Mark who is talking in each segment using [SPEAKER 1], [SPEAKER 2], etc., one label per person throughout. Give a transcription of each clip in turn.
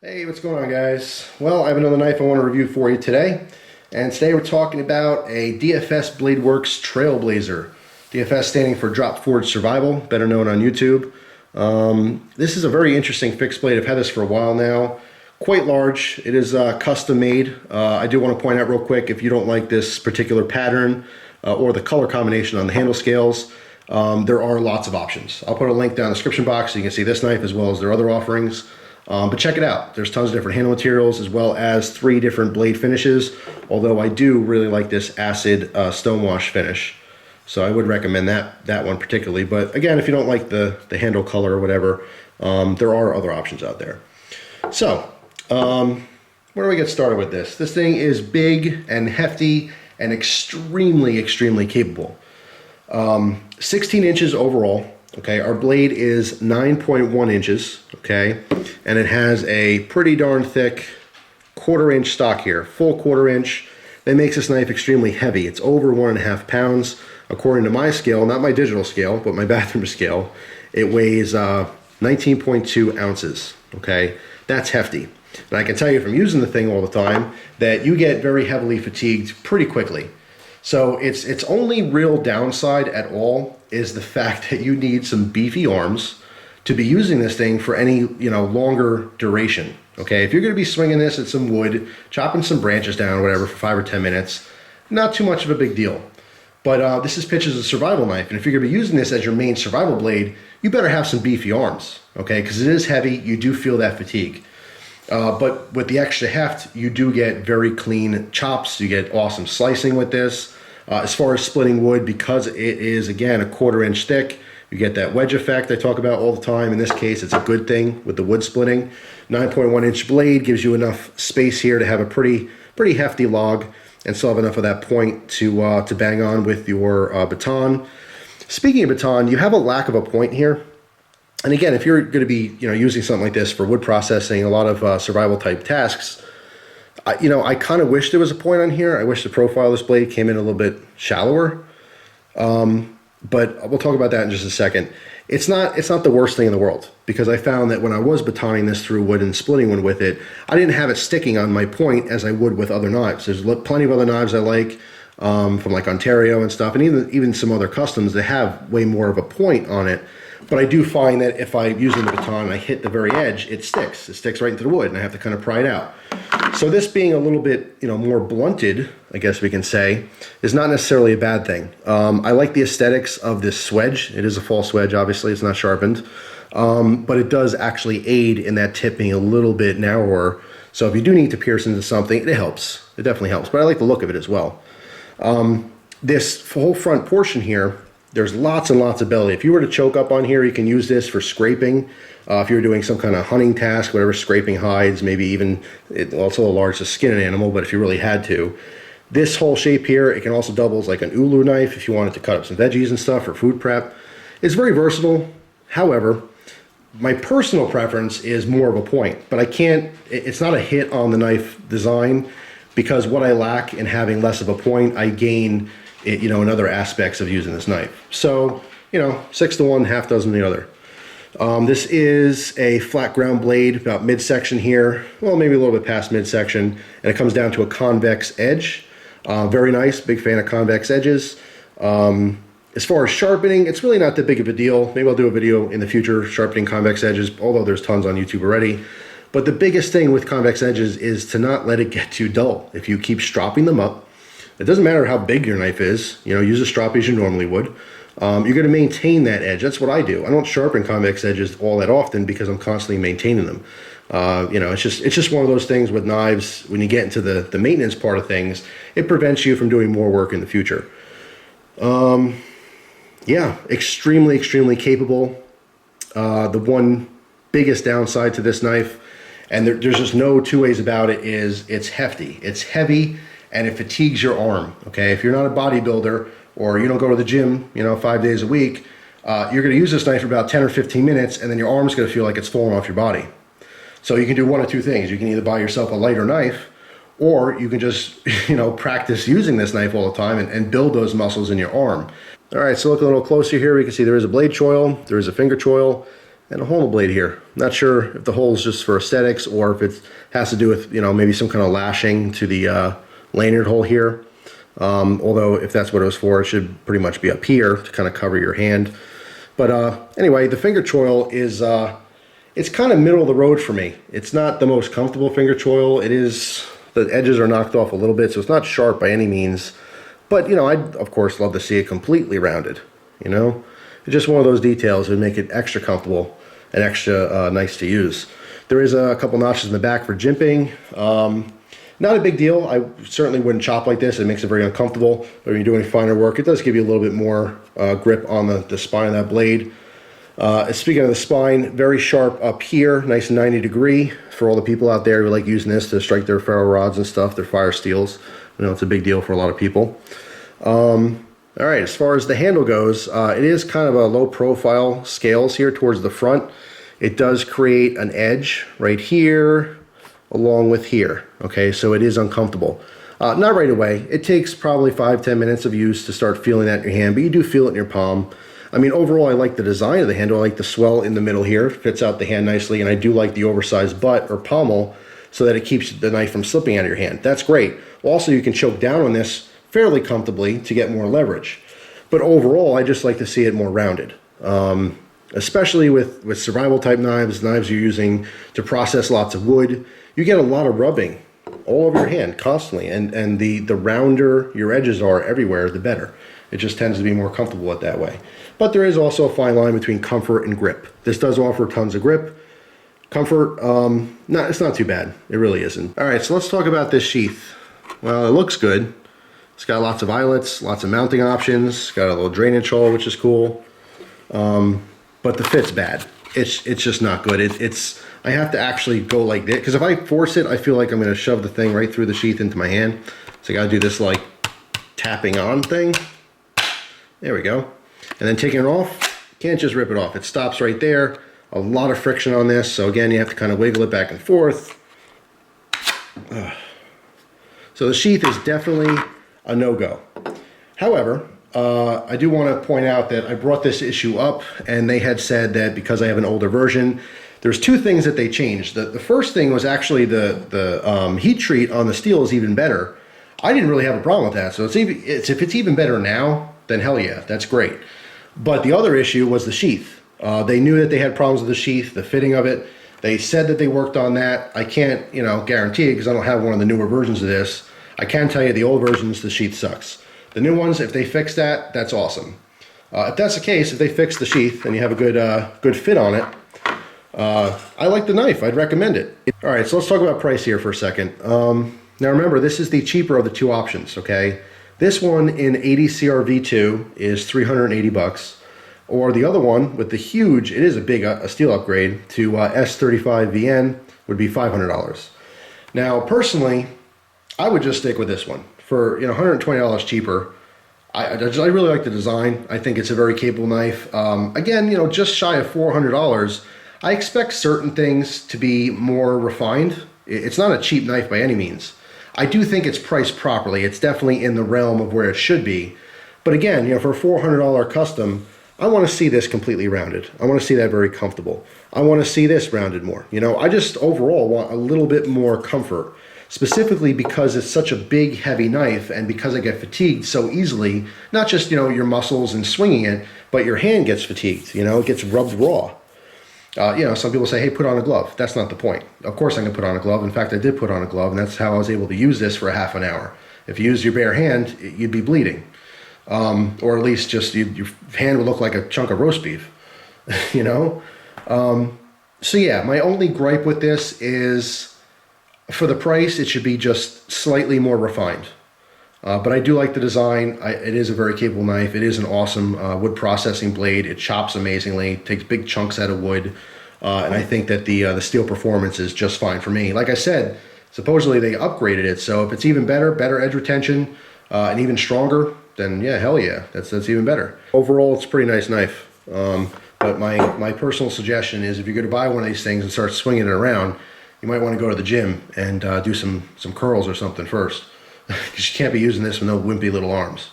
[SPEAKER 1] Hey, what's going on, guys? Well, I have another knife I want to review for you today. And today we're talking about a DFS Bladeworks Trailblazer. DFS standing for Drop Forward Survival, better known on YouTube. This is a very interesting fixed blade. I've had this for a while now. Quite large. It is custom made. I do want to point out real quick, if you don't like this particular pattern or the color combination on the handle scales, there are lots of options. I'll put a link down in the description box so you can see this knife as well as their other offerings. But check it out. There's tons of different handle materials as well as 3 different blade finishes, although I do really like this acid stonewash finish. So I would recommend that one particularly. But again, if you don't like the handle color or whatever, there are other options out there. So, where do we get started with this? This thing is big and hefty and extremely, extremely capable. 16 inches overall. Okay, our blade is 9.1 inches, okay, and it has a pretty darn thick 1/4 inch stock here, full 1/4 inch. That makes this knife extremely heavy. It's over 1.5 pounds, according to my scale, not my digital scale, but my bathroom scale. It weighs 19.2 ounces, okay? That's hefty. And I can tell you from using the thing all the time that you get very heavily fatigued pretty quickly. So its only real downside at all is the fact that you need some beefy arms to be using this thing for any, longer duration. Okay, if you're going to be swinging this at some wood, chopping some branches down, whatever, for 5 or 10 minutes, not too much of a big deal. But this is pitched as a survival knife, and if you're going to be using this as your main survival blade, you better have some beefy arms, okay? Because it is heavy, you do feel that fatigue. But with the extra heft, you do get very clean chops. You get awesome slicing with this. As far as splitting wood, because it is, again, a 1/4 inch thick, you get that wedge effect I talk about all the time. In this case, it's a good thing with the wood splitting. 9.1 inch blade gives you enough space here to have a pretty hefty log and still have enough of that point to bang on with your baton. Speaking of baton, you have a lack of a point here. And again, if you're going to be using something like this for wood processing, a lot of survival type tasks, I kind of wish there was a point on here. I wish the profile of this blade came in a little bit shallower. But we'll talk about that in just a second. It's not the worst thing in the world, because I found that when I was batoning this through wood and splitting wood with it, I didn't have it sticking on my point as I would with other knives. There's plenty of other knives I like from like Ontario and stuff, and even some other customs that have way more of a point on it. But I do find that if I'm using the baton and I hit the very edge, it sticks. It sticks right into the wood, and I have to kind of pry it out. So this being a little bit, more blunted, I guess we can say, is not necessarily a bad thing. I like the aesthetics of this swedge. It is a false wedge, obviously. It's not sharpened. But it does actually aid in that tip being a little bit narrower. So if you do need to pierce into something, it helps. It definitely helps. But I like the look of it as well. This whole front portion here, there's lots and lots of belly. If you were to choke up on here, you can use this for scraping. If you're doing some kind of hunting task, whatever, scraping hides, maybe even, also a large to skin an animal, but if you really had to. This whole shape here, it can also double as like an ulu knife if you wanted to cut up some veggies and stuff for food prep. It's very versatile. However, my personal preference is more of a point, but it's not a hit on the knife design, because what I lack in having less of a point, I gain in other aspects of using this knife. So, 6 to 1, half dozen the other. This is a flat ground blade, about midsection here, well, maybe a little bit past midsection, and it comes down to a convex edge. Very nice, big fan of convex edges. As far as sharpening, it's really not that big of a deal. Maybe I'll do a video in the future sharpening convex edges, although there's tons on YouTube already. But the biggest thing with convex edges is to not let it get too dull. If you keep stropping them up, it doesn't matter how big your knife is, use a strop as you normally would. You're going to maintain that edge. That's what I do. I don't sharpen convex edges all that often because I'm constantly maintaining them. It's just one of those things with knives. When you get into the maintenance part of things, it prevents you from doing more work in the future. Yeah, extremely, extremely capable. The one biggest downside to this knife, and there's just no two ways about it, is it's hefty. It's heavy, and it fatigues your arm, okay? If you're not a bodybuilder, or you don't go to the gym, 5 days a week, you're gonna use this knife for about 10 or 15 minutes, and then your arm's gonna feel like it's falling off your body. So you can do one of two things. You can either buy yourself a lighter knife, or you can just, practice using this knife all the time and build those muscles in your arm. All right, so look a little closer here. We can see there is a blade choil, there is a finger choil, and a hole in the blade here. Not sure if the hole is just for aesthetics or if it has to do with, you know, maybe some kind of lashing to the lanyard hole here. Although if that's what it was for, it should pretty much be up here to kind of cover your hand. But anyway, the finger choil is, it's kind of middle of the road for me. It's not the most comfortable finger choil. It is, the edges are knocked off a little bit, so it's not sharp by any means. But, you know, I'd of course love to see it completely rounded, you know? It's just one of those details that would make it extra comfortable and extra nice to use. There is a couple notches in the back for jimping. Not a big deal. I certainly wouldn't chop like this. It makes it very uncomfortable. But when you're doing finer work, it does give you a little bit more grip on the spine of that blade. Speaking of the spine, very sharp up here, nice 90 degree for all the people out there who like using this to strike their ferro rods and stuff, their fire steels. You know, it's a big deal for a lot of people. All right, as far as the handle goes, it is kind of a low profile scales here towards the front. It does create an edge right here along with here. Okay, so it is uncomfortable. Not right away. It takes probably 5-10 minutes of use to start feeling that in your hand, but you do feel it in your palm. I mean, overall, I like the design of the handle. I like the swell in the middle here. It fits out the hand nicely, and I do like the oversized butt or pommel so that it keeps the knife from slipping out of your hand. That's great. Also, you can choke down on this fairly comfortably to get more leverage. But overall, I just like to see it more rounded. Especially with survival type knives you're using to process lots of wood, you get a lot of rubbing all over your hand constantly, and the rounder your edges are everywhere, the better. It just tends to be more comfortable it that way. But there is also a fine line between comfort and grip. This does offer tons of grip. Comfort, it's not too bad. It really isn't. All right, so let's talk about this sheath. Well, it looks good. It's got lots of eyelets, lots of mounting options, got a little drainage hole, which is cool. But the fit's bad. It's just not good. I have to actually go like this, because if I force it, I feel like I'm gonna shove the thing right through the sheath into my hand. So I gotta do this like tapping on thing. There we go. And then taking it off, can't just rip it off. It stops right there. A lot of friction on this. So again, you have to kind of wiggle it back and forth. So the sheath is definitely a no-go. However, I do want to point out that I brought this issue up and they had said that because I have an older version, there's two things that they changed. The first thing was actually the heat treat on the steel is even better. I didn't really have a problem with that. So if it's even better now, then hell yeah, that's great. But the other issue was the sheath. They knew that they had problems with the sheath, the fitting of it. They said that they worked on that. I can't, guarantee it because I don't have one of the newer versions of this. I can tell you the old versions, the sheath sucks. The new ones, if they fix that, that's awesome. If that's the case, if they fix the sheath and you have a good fit on it, I like the knife. I'd recommend it. All right, so let's talk about price here for a second. Now remember, this is the cheaper of the two options, okay? This one in 80 CRV2 is 380 bucks. Or the other one with the huge, it is a steel upgrade to S35VN would be $500. Now, personally, I would just stick with this one for $120 cheaper. I really like the design. I think it's a very capable knife. Again, just shy of $400. I expect certain things to be more refined. It's not a cheap knife by any means. I do think it's priced properly. It's definitely in the realm of where it should be. But again, for a $400 custom, I want to see this completely rounded. I want to see that very comfortable. I want to see this rounded more. I just overall want a little bit more comfort, specifically because it's such a big, heavy knife and because I get fatigued so easily, not just, your muscles and swinging it, but your hand gets fatigued, it gets rubbed raw. Some people say, hey, put on a glove. That's not the point. Of course I can put on a glove. In fact, I did put on a glove, and that's how I was able to use this for a half an hour. If you use your bare hand, you'd be bleeding. Or at least just your hand would look like a chunk of roast beef, So yeah, my only gripe with this is for the price, it should be just slightly more refined. But I do like the design. It is a very capable knife. It is an awesome wood processing blade. It chops amazingly, takes big chunks out of wood. And I think that the steel performance is just fine for me. Like I said, supposedly they upgraded it. So if it's even better edge retention, and even stronger, then yeah, hell yeah, that's even better. Overall, it's a pretty nice knife. But my personal suggestion is if you're going to buy one of these things and start swinging it around, you might want to go to the gym and do some curls or something first. Because you can't be using this with no wimpy little arms.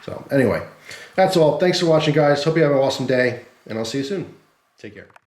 [SPEAKER 1] So anyway, that's all. Thanks for watching, guys. Hope you have an awesome day, and I'll see you soon. Take care.